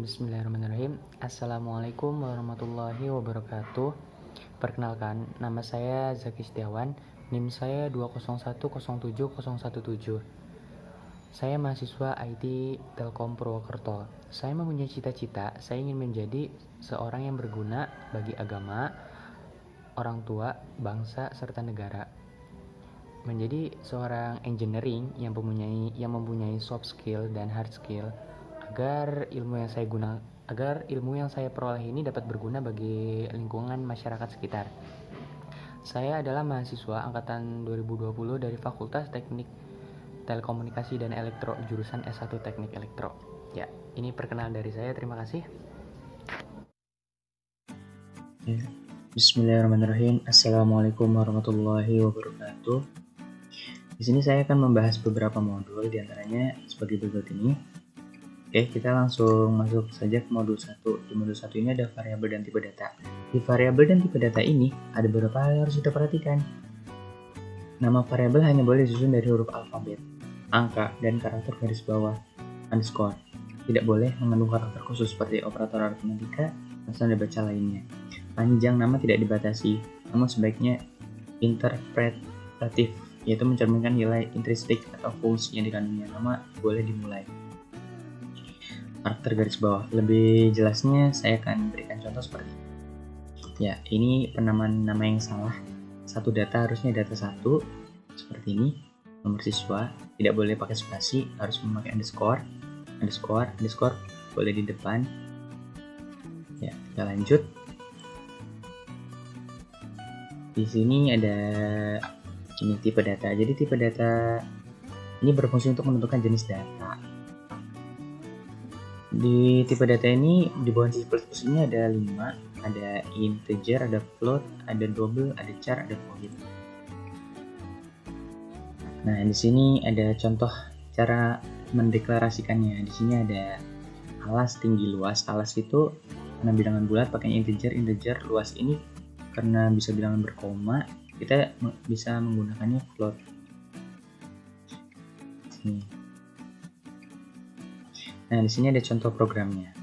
Bismillahirrahmanirrahim. Assalamualaikum warahmatullahi wabarakatuh. Perkenalkan, nama saya Zaki Setiawan, NIM saya 201070017. Saya mahasiswa IT Telkom Purwokerto. Saya mempunyai cita-cita, saya ingin menjadi seorang yang berguna bagi agama, orang tua, bangsa, serta negara. Menjadi seorang engineering yang mempunyai soft skill dan hard skill, agar ilmu yang saya peroleh ini dapat berguna bagi lingkungan masyarakat sekitar. Saya adalah mahasiswa angkatan 2020 dari Fakultas Teknik Telekomunikasi dan Elektro, jurusan S1 Teknik Elektro. Ya, ini perkenalan dari saya. Terima kasih. Bismillahirrahmanirrahim. Assalamualaikum warahmatullahi wabarakatuh. Di sini saya akan membahas beberapa modul, diantaranya sebagai berikut ini. Oke, kita langsung masuk saja ke modul 1. Di modul 1 ini ada variabel dan tipe data. Di variabel dan tipe data ini ada beberapa hal yang harus kita perhatikan. Nama variabel hanya boleh disusun dari huruf alfabet, angka, dan karakter garis bawah underscore. Tidak boleh mengandung karakter khusus seperti operator aritmatika dan tanda baca lainnya. Panjang nama tidak dibatasi, namun sebaiknya interpretatif, yaitu mencerminkan nilai intrinsik atau fungsi yang dikandungnya. Nama boleh dimulai. Karakter garis bawah, lebih jelasnya saya akan berikan contoh seperti ini. Ya, ini penamaan nama yang salah. Satu data harusnya data 1 seperti ini. Nomor siswa tidak boleh pakai spasi, harus memakai underscore boleh di depan. Ya, kita lanjut. Di sini ada ini tipe data. Jadi tipe data ini berfungsi untuk menentukan jenis data. Di tipe data ini di bawah C++ ini ada 5, ada integer, ada float, ada double, ada char, ada void. Nah, di sini ada contoh cara mendeklarasikannya. Di sini ada alas, tinggi, luas. Alas itu karena bilangan bulat pakainya integer. Luas ini karena bisa bilangan berkoma, kita bisa menggunakannya float. Sini. Nah, di sini ada contoh programnya.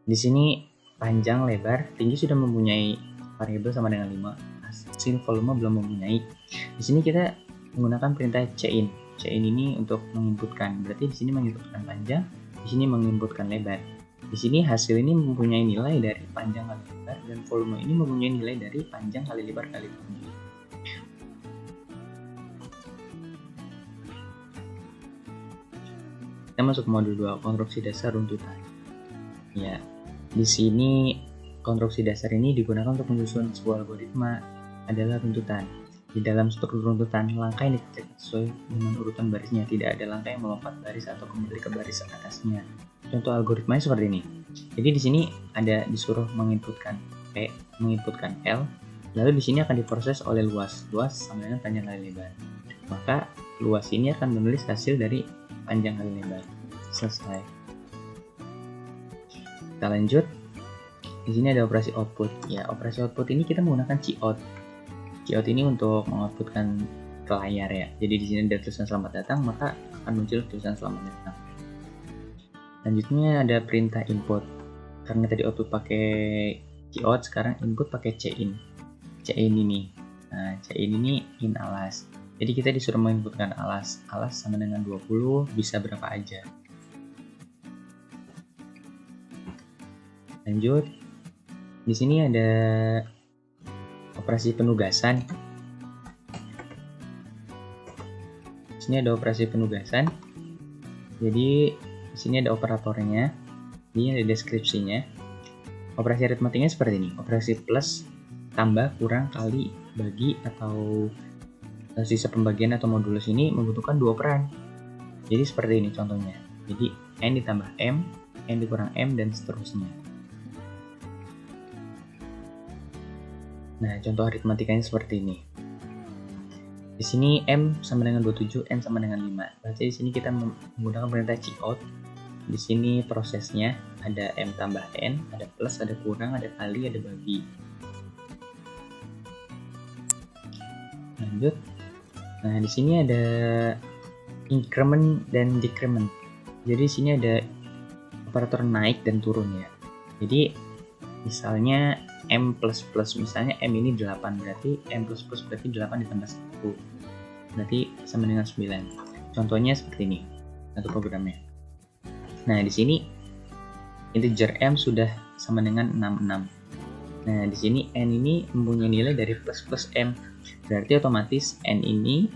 Di sini panjang, lebar, tinggi sudah mempunyai variabel sama dengan 5. Hasil volume belum mempunyai. Di sini kita menggunakan perintah cin. Cin ini untuk menginputkan. Berarti di sini menginputkan panjang, di sini menginputkan lebar. Di sini hasil ini mempunyai nilai dari panjang kali lebar, dan volume ini mempunyai nilai dari panjang kali lebar kali tinggi. Kita masuk ke modul 2, konstruksi dasar runtutan. Ya, di sini konstruksi dasar ini digunakan untuk menyusun sebuah algoritma adalah runtutan. Di dalam struktur runtutan, langkah yang dikerjakan sesuai dengan urutan barisnya, tidak ada langkah yang melompat baris atau kembali ke baris atasnya. Contoh algoritmanya seperti ini. Jadi di sini ada disuruh menginputkan P, menginputkan L, lalu di sini akan diproses oleh luas. Luas sama dengan panjang kali lebar. Maka luas ini akan menulis hasil dari panjang kali lebar. Selesai. Kita lanjut. Di sini ada operasi output. Ya, operasi output ini kita menggunakan cout. Cout ini untuk mengoutputkan ke layar ya. Jadi di sini ada tulisan selamat datang, maka akan muncul tulisan selamat datang. Lanjutnya ada perintah input. Karena tadi output pakai cout, sekarang input pakai cin. Cin ini. Nah, cin ini in alas. Jadi kita disuruh menginputkan alas. Alas sama dengan 20, bisa berapa aja. Lanjut. Di sini ada operasi penugasan. Di sini ada operasi penugasan. Jadi di sini ada operatornya. Ini ada deskripsinya. Operasi aritmatiknya seperti ini. Operasi plus, tambah, kurang, kali, bagi, atau sisa pembagian atau modulus ini membutuhkan 2 peran. Jadi seperti ini contohnya. Jadi n ditambah m, n dikurang m, dan seterusnya. Nah, contoh aritmatikanya seperti ini. Di sini m sama dengan 27, n sama dengan 5. Berarti di sini kita menggunakan perintah cout. Di sini prosesnya ada m tambah n, ada plus, ada kurang, ada kali, ada bagi. Lanjut. Nah, di sini ada increment dan decrement. Jadi di sini ada operator naik dan turun ya. Jadi misalnya M++, misalnya M ini 8, berarti M++ berarti 8 ditambah 1, berarti sama dengan 9. Contohnya seperti ini, satu programnya. Nah, di sini integer M sudah sama dengan 66. Nah, di sini N ini mempunyai nilai dari plus M, berarti otomatis N ini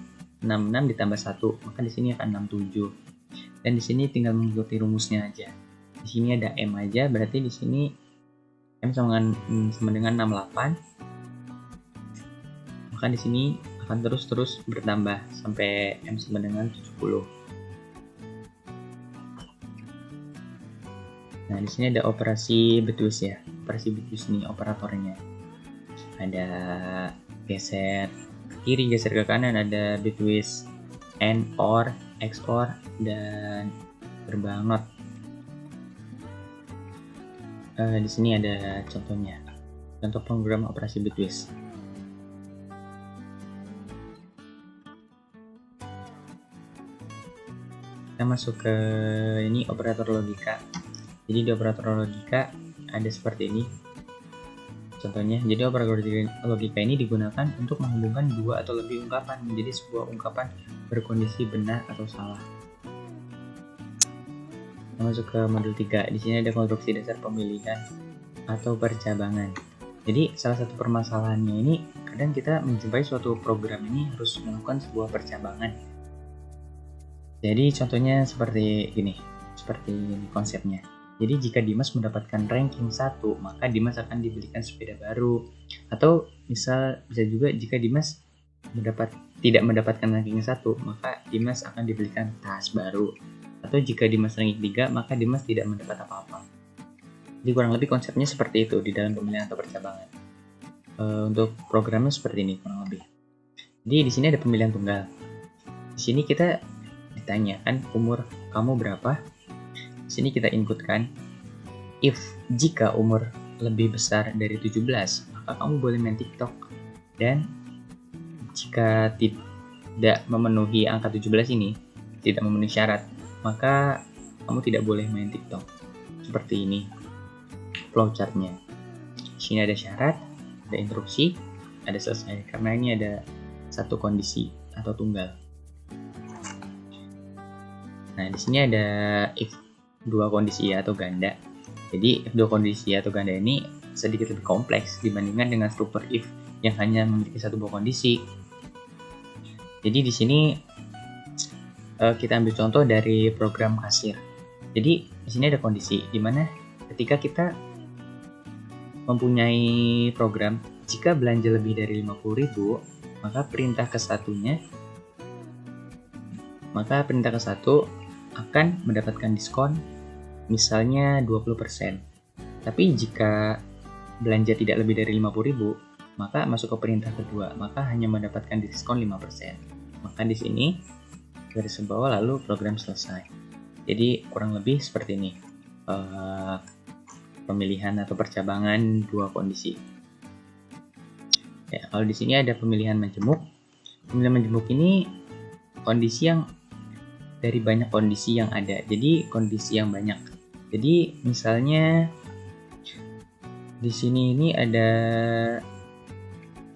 66 ditambah 1, maka di sini akan 67. Dan di sini tinggal mengikuti rumusnya aja. Di sini ada M aja, berarti di sini M sama dengan 68. Maka di sini akan terus bertambah sampai M sama dengan 70. Nah, di sini ada operasi betwist ya. Operasi betwist ini operatornya. Ada geser ke kiri, geser ke kanan, ada betwist AND, OR, XOR, dan berbangot. Di sini ada contohnya, contoh program operasi betwist. Kita masuk ke ini operator logika. Jadi di operator logika ada seperti ini contohnya. Jadi operator logika ini digunakan untuk menghubungkan dua atau lebih ungkapan menjadi sebuah ungkapan berkondisi benar atau salah. Kita masuk ke modul 3. Di sini ada konstruksi dasar pemilihan atau percabangan. Jadi salah satu permasalahannya ini kadang kita menjumpai suatu program ini harus melakukan sebuah percabangan. Jadi contohnya seperti ini konsepnya. Jadi jika Dimas mendapatkan ranking 1, maka Dimas akan dibelikan sepeda baru. Atau bisa juga jika Dimas tidak mendapatkan ranking 1, maka Dimas akan dibelikan tas baru. Atau jika Dimas ranking 3, maka Dimas tidak mendapat apa-apa. Jadi kurang lebih konsepnya seperti itu di dalam pemilihan atau percabangan. Untuk programnya seperti ini kurang lebih. Jadi di sini ada pemilihan tunggal. Di sini kita ditanyakan umur kamu berapa. Di sini kita inputkan jika umur lebih besar dari 17, maka kamu boleh main TikTok. Dan jika tidak memenuhi angka 17 ini, tidak memenuhi syarat, maka kamu tidak boleh main TikTok. Seperti ini flowchartnya. Di sini ada syarat, ada instruksi, ada selesai. Karena ini ada satu kondisi atau tunggal. Nah, di sini ada if dua kondisi atau ganda. Jadi if dua kondisi atau ganda ini sedikit lebih kompleks dibandingkan dengan struktur if yang hanya memiliki satu buah kondisi. Jadi di sini kita ambil contoh dari program kasir. Jadi di sini ada kondisi di mana ketika kita mempunyai program jika belanja lebih dari 50.000, maka perintah ke satu akan mendapatkan diskon misalnya 20%. Tapi jika belanja tidak lebih dari 50.000, maka masuk ke perintah kedua, maka hanya mendapatkan diskon 5%. Maka di sini garis bawah lalu program selesai. Jadi kurang lebih seperti ini pemilihan atau percabangan dua kondisi. Ya, kalau di sini ada pemilihan majemuk. Pemilihan majemuk ini kondisi yang dari banyak kondisi yang ada. Jadi kondisi yang banyak. Jadi misalnya di sini ini ada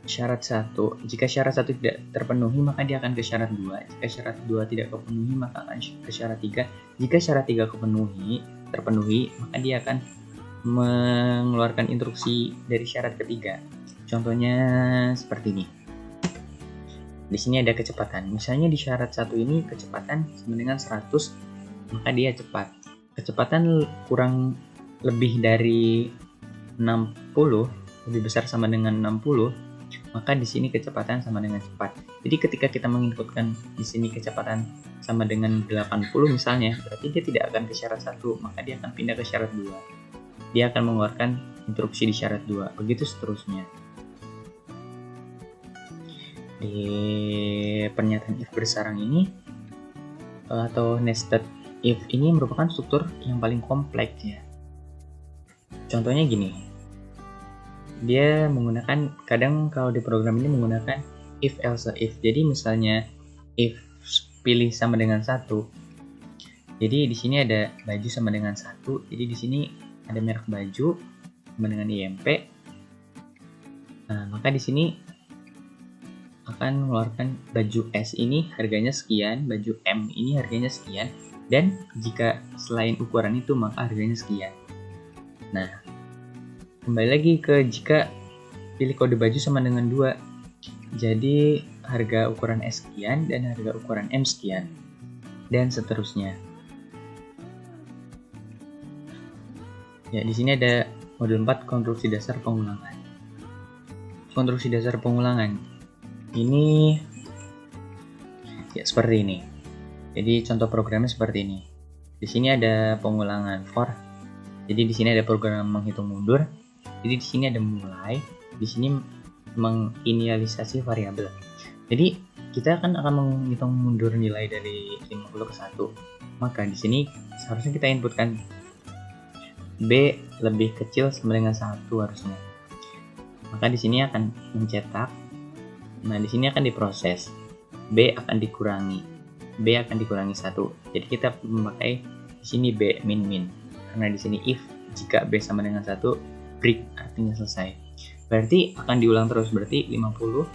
syarat 1. Jika syarat 1 tidak terpenuhi, maka dia akan ke syarat 2. Jika syarat 2 tidak terpenuhi, maka akan ke syarat 3. Jika syarat 3 terpenuhi, maka dia akan mengeluarkan instruksi dari syarat ketiga. Contohnya seperti ini. Di sini ada kecepatan. Misalnya di syarat 1 ini kecepatan sama dengan 100, maka dia cepat. Kecepatan kurang lebih dari 60, lebih besar sama dengan 60, maka di sini kecepatan sama dengan cepat. Jadi ketika kita menginputkan di sini kecepatan sama dengan 80 misalnya, berarti dia tidak akan ke syarat 1, maka dia akan pindah ke syarat 2. Dia akan mengeluarkan instruksi di syarat 2. Begitu seterusnya. Di pernyataan if bersarang ini atau nested if ini merupakan struktur yang paling kompleks ya. Contohnya gini, dia menggunakan, kadang kalau di program ini menggunakan if else if. Jadi misalnya if pilih sama dengan 1, Jadi di sini ada baju sama dengan 1. Jadi di sini ada merek baju sama dengan IMP. Nah, maka di sini akan mengeluarkan baju S ini harganya sekian, baju M ini harganya sekian, dan jika selain ukuran itu maka harganya sekian. Nah, kembali lagi ke jika pilih kode baju sama dengan 2. Jadi harga ukuran S sekian dan harga ukuran M sekian, dan seterusnya. Ya, di sini ada modul 4 konstruksi dasar pengulangan. Konstruksi dasar pengulangan ini ya seperti ini. Jadi contoh programnya seperti ini. Di sini ada pengulangan for. Jadi di sini ada program menghitung mundur. Jadi di sini ada mulai. Di sini menginisialisasi variabel. Jadi kita akan menghitung mundur nilai dari 50 ke 1. Maka di sini seharusnya kita inputkan B lebih kecil sama dengan 1 harusnya. Maka di sini akan mencetak. Nah, di sini akan diproses. B akan dikurangi. B akan dikurangi 1. Jadi kita memakai di sini B min. Karena di sini if jika B sama dengan 1, break artinya selesai. Berarti akan diulang terus. Berarti 50.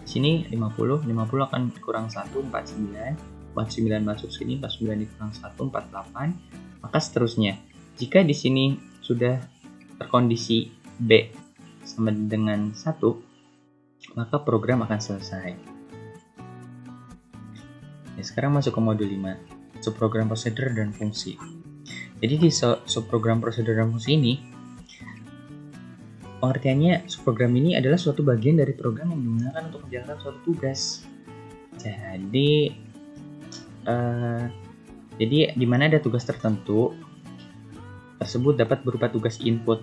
Di sini 50 akan kurang 1, 49. 49 masuk sini, 49 dikurang 1, 48. Maka seterusnya. Jika di sini sudah terkondisi B sama dengan 1, maka program akan selesai. Ya, sekarang masuk ke modul 5, subprogram prosedur dan fungsi. Jadi di subprogram prosedur dan fungsi ini, pengertiannya subprogram ini adalah suatu bagian dari program yang digunakan untuk menjalankan suatu tugas. Jadi di mana ada tugas tertentu, tersebut dapat berupa tugas input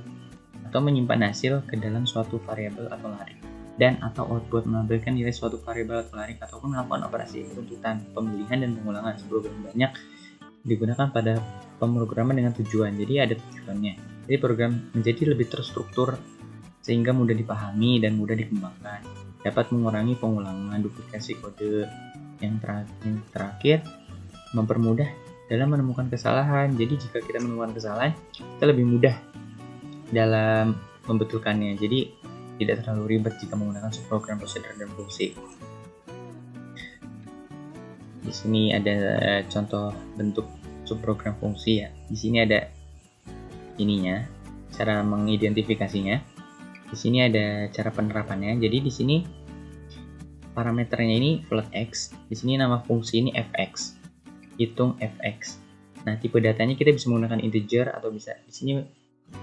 atau menyimpan hasil ke dalam suatu variabel atau larik, dan atau output menampilkan nilai suatu variabel atau larik, ataupun melakukan operasi runtutan, pemilihan, dan pengulangan. Subprogram banyak digunakan pada pemrograman dengan tujuan. Jadi ada tujuannya. Jadi program menjadi lebih terstruktur sehingga mudah dipahami dan mudah dikembangkan. Dapat mengurangi pengulangan, duplikasi kode. Yang terakhir mempermudah dalam menemukan kesalahan. Jadi jika kita menemukan kesalahan, kita lebih mudah dalam membetulkannya. Jadi tidak terlalu ribet jika menggunakan subprogram prosedur dan fungsi. Di sini ada contoh bentuk subprogram fungsi ya. Di sini ada ininya, cara mengidentifikasinya. Di sini ada cara penerapannya. Jadi di sini parameternya ini float x. Di sini nama fungsi ini fx. Hitung fx. Nah, tipe datanya kita bisa menggunakan integer atau bisa di sini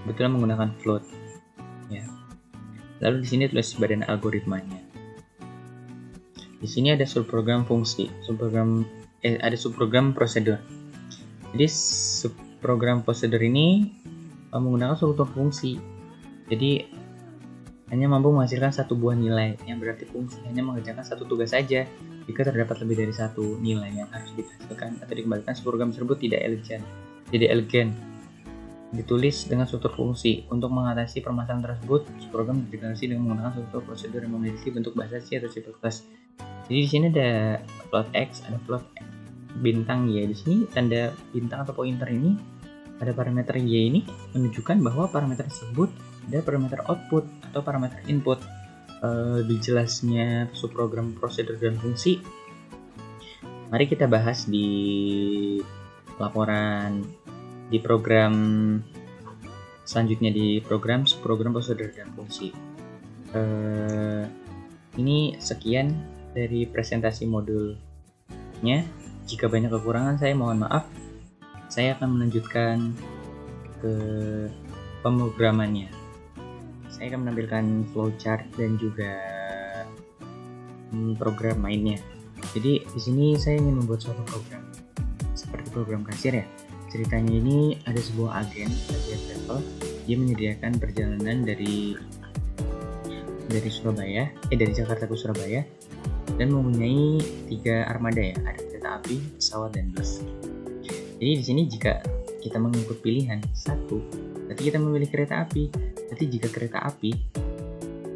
kebetulan menggunakan float. Ya. Lalu di sini tulis badan algoritmanya. Di sini ada subprogram fungsi, ada subprogram prosedur. Jadi subprogram prosedur ini menggunakan struktur fungsi. Jadi hanya mampu menghasilkan satu buah nilai, yang berarti fungsi hanya mengerjakan satu tugas saja. Jika terdapat lebih dari satu nilai yang harus dihasilkan atau dikembalikan, subprogram tersebut tidak elegan. Ditulis dengan struktur fungsi. Untuk mengatasi permasalahan tersebut, program dideklarasi dengan menggunakan struktur prosedur yang memiliki bentuk bahasa C atau C++. Jadi di sini ada float x, ada float bintang y. Di sini tanda bintang atau pointer ini pada parameter y ini menunjukkan bahwa parameter tersebut ada parameter output atau parameter input. Lebih jelasnya subprogram prosedur dan fungsi, mari kita bahas di laporan di program selanjutnya, di program subprogram prosedur dan fungsi. Ini sekian dari presentasi modulnya. Jika banyak kekurangan saya mohon maaf. Saya akan melanjutkan ke pemrogramannya. Saya akan menampilkan flowchart dan juga program mainnya. Jadi di sini saya ingin membuat suatu program seperti program kasir ya. Ceritanya ini ada sebuah agen travel. Dia menyediakan perjalanan dari Surabaya, dari Jakarta ke Surabaya, dan mempunyai 3 armada ya. Ada kereta api, pesawat, dan bus. Jadi di sini jika kita menginput pilihan 1, berarti kita memilih kereta api. Berarti jika kereta api,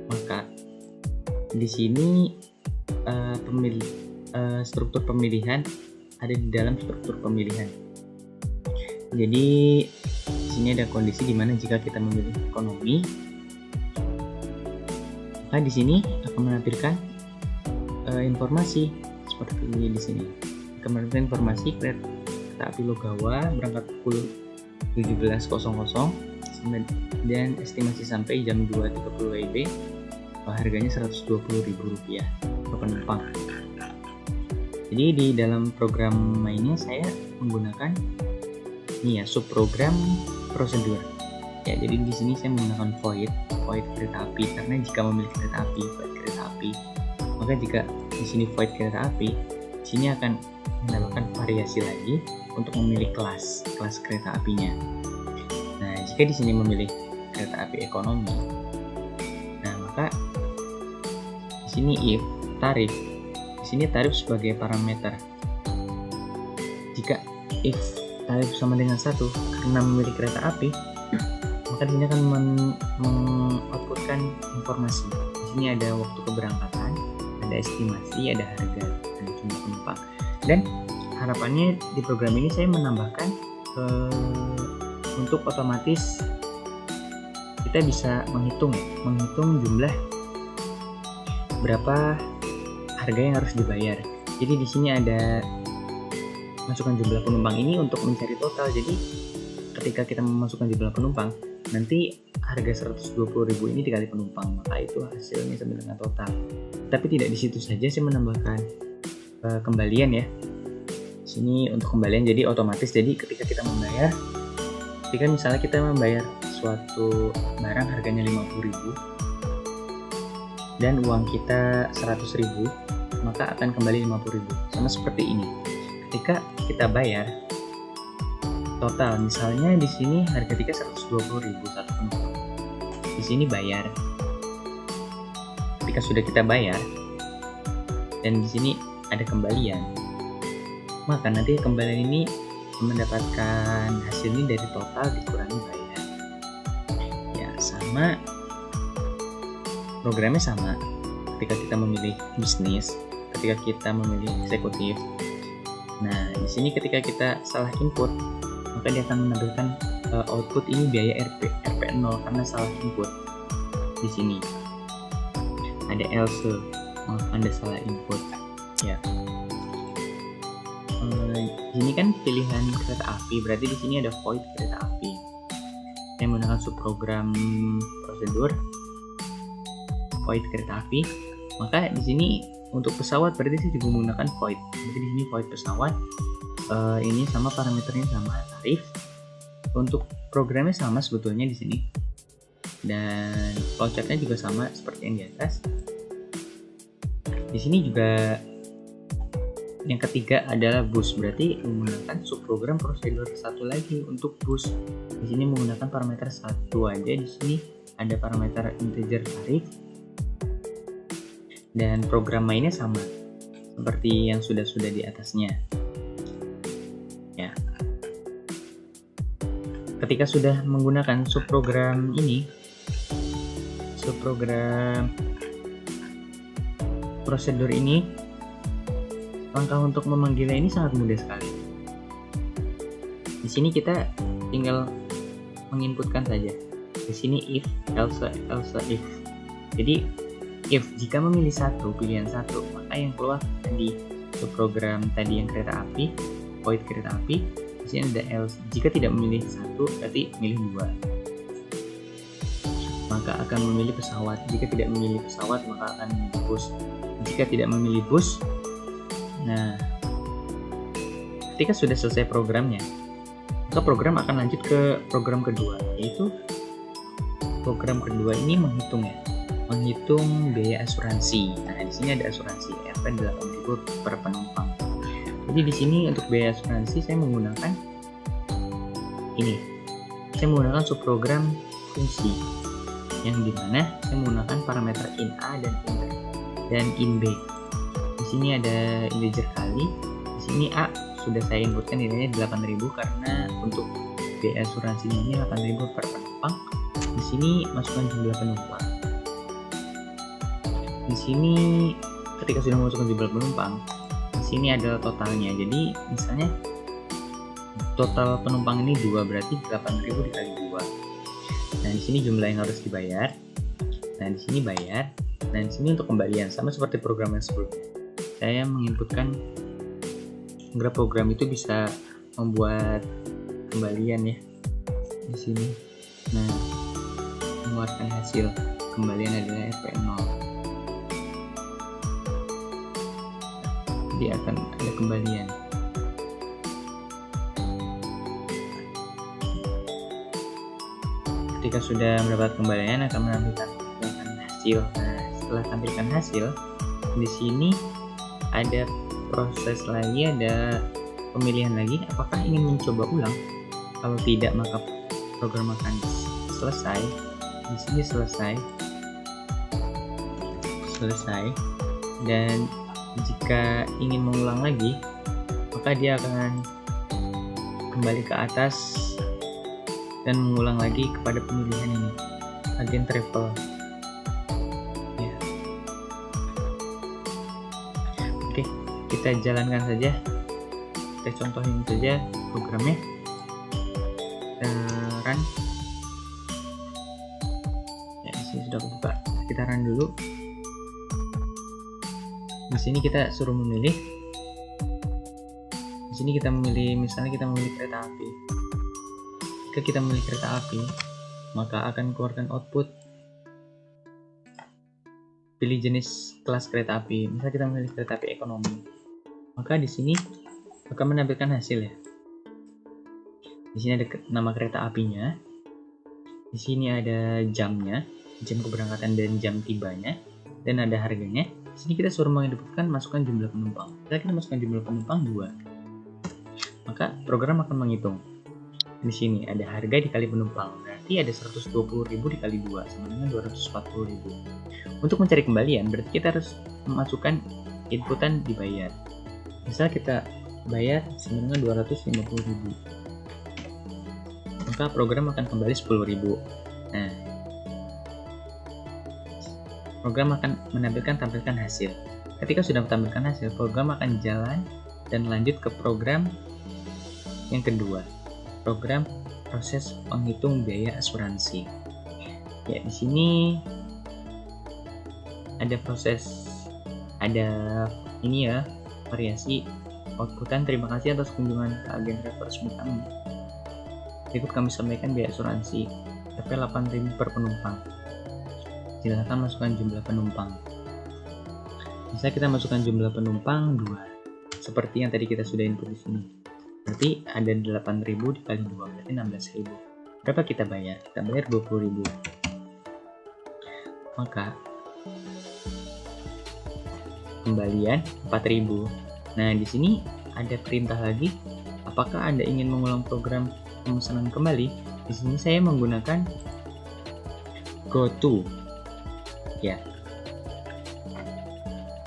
maka di sini struktur pemilihan ada di dalam struktur pemilihan. Jadi di sini ada kondisi di mana jika kita memilih ekonomi, maka di sini akan menampilkan informasi seperti ini di sini. Akan menampilkan informasi kereta api Logawa berangkat pukul 17.00 dan estimasi sampai jam 2.30 WIB. Harganya Rp120.000 per penumpang. Jadi di dalam program mainnya saya menggunakan ini ya, subprogram prosedur. Ya, jadi di sini saya menggunakan void kereta api karena jika memiliki kereta api, maka jika di sini void kereta api, di sini akan menambahkan variasi lagi untuk memilih kelas kereta apinya. Nah, jika di sini memilih kereta api ekonomi, nah maka di sini if tarif, di sini tarif sebagai parameter. Jika if tarif sama dengan 1 karena memiliki kereta api, maka di sini akan mengoutputkan informasi. Di sini ada waktu keberangkatan, ada estimasi, ada harga, dan jumlah penumpang. Dan harapannya di program ini saya menambahkan untuk otomatis kita bisa menghitung jumlah berapa harga yang harus dibayar. Jadi di sini ada masukkan jumlah penumpang ini untuk mencari total. Jadi ketika kita memasukkan jumlah penumpang, nanti harga 120.000 ini dikali penumpang, maka itu hasilnya sama dengan total. Tapi tidak di situ saja, saya menambahkan kembalian ya. Di sini untuk kembalian jadi otomatis. Jadi ketika kita membayar, ketika misalnya kita membayar suatu barang harganya 50.000 dan uang kita 100.000, maka akan kembali 50.000. Sama seperti ini. Ketika kita bayar total, misalnya di sini harga tiket 120.000 satu penumpang. Di sini bayar. Ketika sudah kita bayar dan di sini ada kembalian, maka nanti kembalian ini mendapatkan hasil ini dari total dikurangi bayar. Ya, sama. Programnya sama. Ketika kita memilih bisnis, ketika kita memilih eksekutif. Nah, di sini ketika kita salah input, maka dia akan menampilkan output ini biaya RP0 karena salah input. Di sini ada else, Anda salah input. Ya. Ini kan pilihan kereta api, berarti di sini ada void kereta api. Saya menggunakan subprogram prosedur void kereta api. Maka di sini untuk pesawat berarti saya juga menggunakan void. Jadi di sini void pesawat. Ini sama parameternya sama, tarif. Untuk programnya sama sebetulnya di sini. Dan flowchartnya juga sama seperti yang di atas. Di sini juga yang ketiga adalah bus, berarti menggunakan subprogram prosedur satu lagi untuk bus. Di sini menggunakan parameter satu aja. Di sini ada parameter integer tarif. Dan program mainnya sama seperti yang sudah di atasnya. Ya. Ketika sudah menggunakan subprogram ini, subprogram prosedur ini, langkah untuk memanggilnya ini sangat mudah sekali. Di sini kita tinggal menginputkan saja. Di sini if, else, if. Jadi if jika memilih pilihan satu, maka yang keluar tadi subprogram tadi yang kereta api, void kereta api. Di sini ada else. Jika tidak memilih satu, berarti milih 2. Maka akan memilih pesawat. Jika tidak memilih pesawat, maka akan memilih bus. Jika tidak memilih bus, nah, ketika sudah selesai programnya, maka program akan lanjut ke program kedua, yaitu program kedua ini menghitung biaya asuransi. Nah, di sini ada asuransi RP 8.000 per penumpang. Jadi di sini untuk biaya asuransi saya menggunakan ini. Saya menggunakan subprogram fungsi yang dimana saya menggunakan parameter in A dan in B. Di sini ada integer kali. Di sini A sudah saya inputkan nilainya 8.000 karena untuk biaya asuransinya ini 8.000 per penumpang. Di sini masukkan jumlah penumpang. Di sini ketika sudah masukkan jumlah penumpang, di sini adalah totalnya. Jadi misalnya total penumpang ini 2, berarti 8.000 dikali 2. Nah, di sini jumlah yang harus dibayar. Nah, di sini bayar. Nah, di sini untuk kembalian sama seperti program yang sebelumnya. Saya menginputkan agar program itu bisa membuat kembalian ya di sini. Nah, mengeluarkan hasil kembalian adalah RP0. Jadi akan ada kembalian. Ketika sudah mendapat kembalian akan menampilkan hasil. Nah, setelah tampilkan hasil, di sini ada proses lagi, ada pemilihan lagi apakah ingin mencoba ulang. Kalau tidak maka program akan selesai. Di sini selesai. Dan jika ingin mengulang lagi maka dia akan kembali ke atas dan mengulang lagi kepada pemilihan ini, agen travel ya. Oke, kita jalankan saja, kita contohin saja programnya. Run ya, di sini sudah kebuka, kita run dulu. Di sini kita suruh memilih. Di sini kita memilih, misalnya kita memilih kereta api. Jika kita memilih kereta api, maka akan keluarkan output. Pilih jenis kelas kereta api. Misalnya kita memilih kereta api ekonomi, maka di sini akan menampilkan hasil ya. Di sini ada nama kereta apinya. Di sini ada jamnya, jam keberangkatan dan jam tibanya, dan ada harganya. Di sini kita suruh menginputkan, masukkan jumlah penumpang. Jika kita masukkan jumlah penumpang 2, maka program akan menghitung. Di sini ada harga dikali penumpang, berarti ada 120.000 dikali 2 sama dengan 240.000. Untuk mencari kembalian berarti kita harus memasukkan inputan dibayar. Misal kita bayar sama dengan 250.000, maka program akan kembali 10.000. Nah, program akan tampilkan hasil. Ketika sudah menampilkan hasil, program akan jalan dan lanjut ke program yang kedua, program proses penghitung biaya asuransi. Ya, di sini ada proses, ada ini ya, variasi outputan. Terima kasih atas kunjungan ke agen travel resmi kami. Berikut kami sampaikan biaya asuransi Rp 8.000 per penumpang. Silakan masukkan jumlah penumpang. Bisa kita masukkan jumlah penumpang 2, seperti yang tadi kita sudah input di sini. Berarti ada 8.000 dikali 2, berarti 16.000. Berapa kita bayar? Kita bayar 20.000. Maka kembalian 4.000. Nah, di sini ada perintah lagi. Apakah Anda ingin mengulang program pemesanan kembali? Di sini saya menggunakan go to. Ya.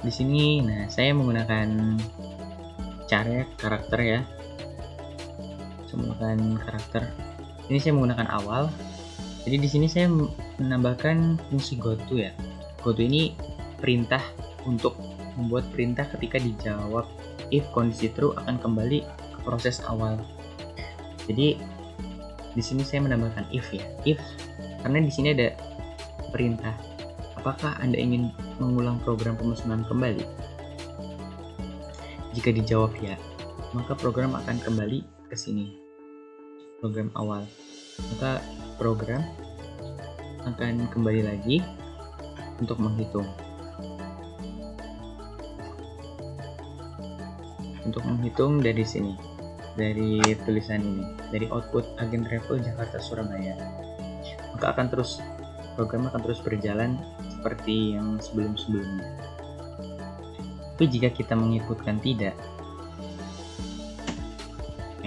Di sini, nah saya menggunakan cara karakter ya. Menggunakan karakter. Ini saya menggunakan awal. Jadi di sini saya menambahkan fungsi goto ya. Goto ini perintah untuk membuat perintah ketika dijawab if kondisi true akan kembali ke proses awal. Jadi di sini saya menambahkan if ya. If karena di sini ada perintah. Apakah Anda ingin mengulang program pemesanan kembali? Jika dijawab ya, maka program akan kembali ke sini. Program awal, maka program akan kembali lagi untuk menghitung. Untuk menghitung dari sini, dari tulisan ini, dari output agen travel Jakarta Surabaya, maka program akan terus berjalan seperti yang sebelum-sebelumnya. Tapi jika kita menginputkan tidak,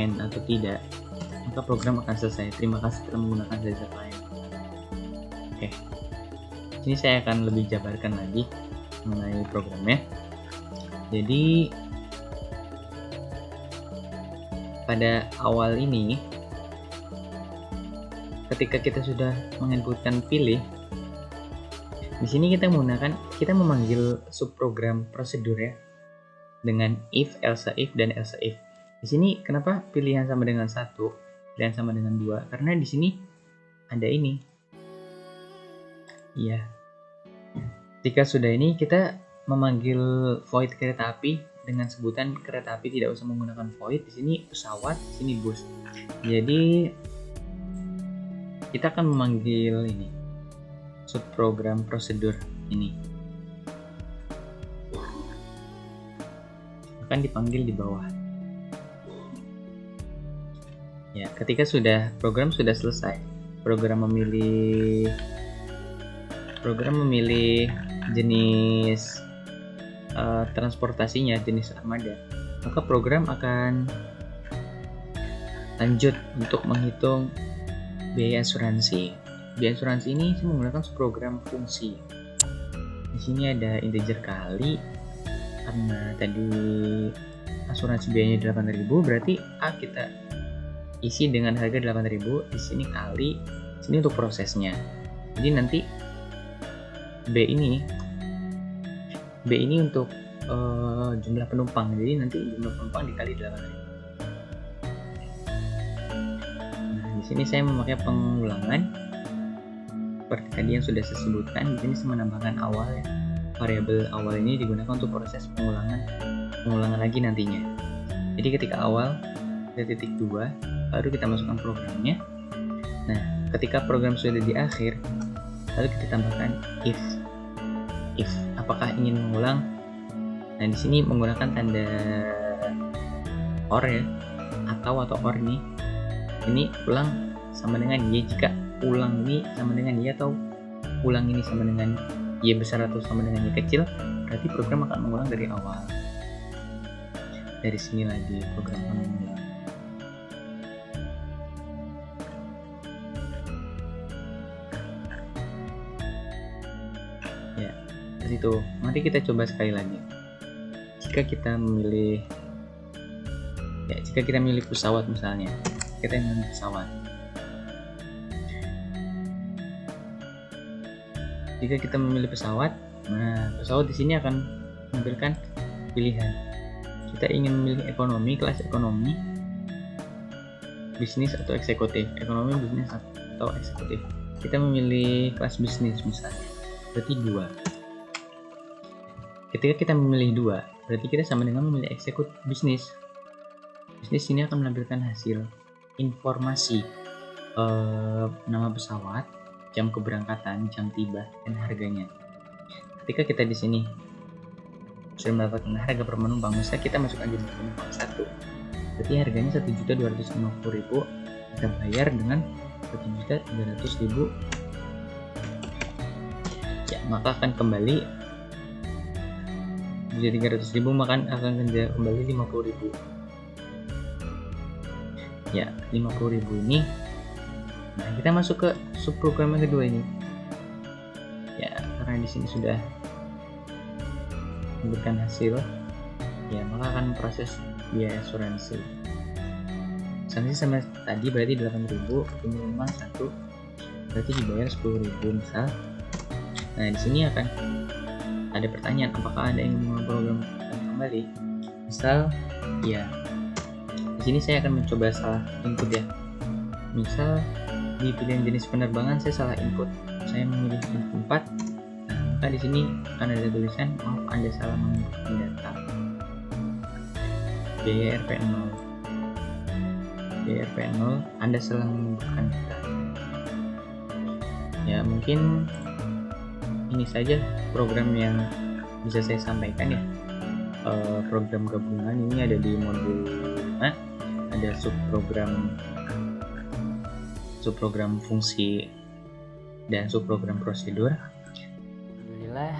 N atau tidak, maka program akan selesai. Terima kasih telah menggunakan jasa lain. Oke, sini saya akan lebih jabarkan lagi mengenai programnya. Jadi pada awal ini, ketika kita sudah menginputkan pilih, di sini kita memanggil subprogram prosedur ya, dengan if, else if, dan else if. Di sini kenapa pilihan sama dengan 1, pilihan sama dengan 2? Karena di sini ada ini. Iya. Jika sudah ini, kita memanggil void kereta api dengan sebutan kereta api, tidak usah menggunakan void. Di sini pesawat, di sini bus. Jadi kita akan memanggil ini subprogram prosedur ini. Akan dipanggil di bawah. Ya, ketika program sudah selesai, program memilih jenis transportasinya, jenis armada, maka program akan lanjut untuk menghitung biaya asuransi. Biaya asuransi ini saya menggunakan program fungsi. Di sini ada integer kali, karena tadi asuransi biayanya 8.000, berarti A kita isi dengan harga 8.000, di sini kali, di sini untuk prosesnya. Jadi nanti B ini untuk jumlah penumpang, jadi nanti jumlah penumpang dikali 8.000. Nah, di sini saya memakai pengulangan seperti tadi yang sudah saya sebutkan. Di sini saya menambahkan awal ya. Variabel awal ini digunakan untuk proses pengulangan lagi nantinya. Jadi ketika awal ada titik 2, baru kita masukkan programnya. Nah, ketika program sudah di akhir, lalu kita tambahkan if apakah ingin mengulang. Nah, di sini menggunakan tanda or ya, atau or ini ulang sama dengan y. Jika ulang ini sama dengan y atau ulang ini sama dengan y besar atau sama dengan y kecil, berarti program akan mengulang dari awal. Dari sini lagi program akan mengulang. Ya, dari itu. Nanti kita coba sekali lagi. Jika kita memilih pesawat misalnya, kita memilih pesawat. Jika kita memilih pesawat, nah pesawat di sini akan menampilkan pilihan. Kita ingin memilih ekonomi, kelas ekonomi, bisnis atau eksekutif. Ekonomi, bisnis atau eksekutif. Kita memilih kelas bisnis misalnya, berarti 2. Ketika kita memilih 2, berarti kita sama dengan memilih eksekutif bisnis. Bisnis ini akan menampilkan hasil informasi nama pesawat, jam keberangkatan, jam tiba, dan harganya. Ketika kita di sini sudah mendapatkan harga per penumpang, misalnya kita masukkan jumlah penumpang 1, berarti harganya 1.250.000, kita bayar dengan 1.300.000, ya maka akan kembali jadi 300.000, maka akan kembali 50.000. Ya, 50.000 ini. Nah, kita masuk ke subprogram yang kedua ini. Ya, karena di sini sudah memberikan hasil, ya maka akan proses biaya asuransi. Asuransi sama tadi berarti 8.000, minimal 1, berarti dibayar 10.000 misal. Nah, di sini akan ada pertanyaan, apakah Anda ingin mengulang program kembali? Misal, ya. Di sini saya akan mencoba salah input ya. Misal di pilihan jenis penerbangan saya salah input. Saya memilih input 4. Nah, maka di sini akan ada tulisan, maaf Anda salah menginputkan data. BRP0. Anda salah menginputkan data. Ya, mungkin ini saja program yang bisa saya sampaikan ya. Program gabungan ini ada di modul 5. Ada subprogram fungsi dan subprogram prosedur. Alhamdulillah,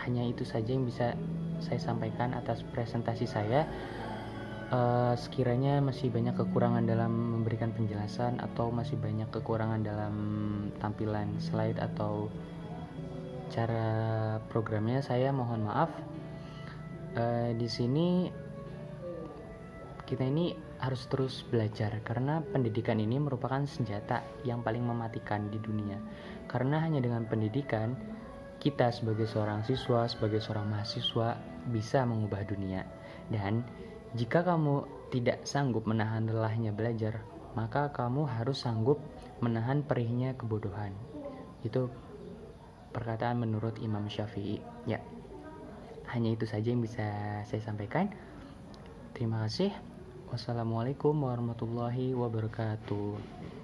hanya itu saja yang bisa saya sampaikan atas presentasi saya. Sekiranya masih banyak kekurangan dalam memberikan penjelasan atau masih banyak kekurangan dalam tampilan slide atau cara programnya, saya mohon maaf. Di sini kita ini harus terus belajar, karena pendidikan ini merupakan senjata yang paling mematikan di dunia. Karena hanya dengan pendidikan, kita sebagai seorang siswa, sebagai seorang mahasiswa bisa mengubah dunia. Dan Jika kamu tidak sanggup menahan lelahnya belajar, maka kamu harus sanggup menahan perihnya kebodohan. Itu perkataan menurut Imam Syafi'i. Ya, hanya itu saja yang bisa saya sampaikan. Terima kasih. Wassalamualaikum warahmatullahi wabarakatuh.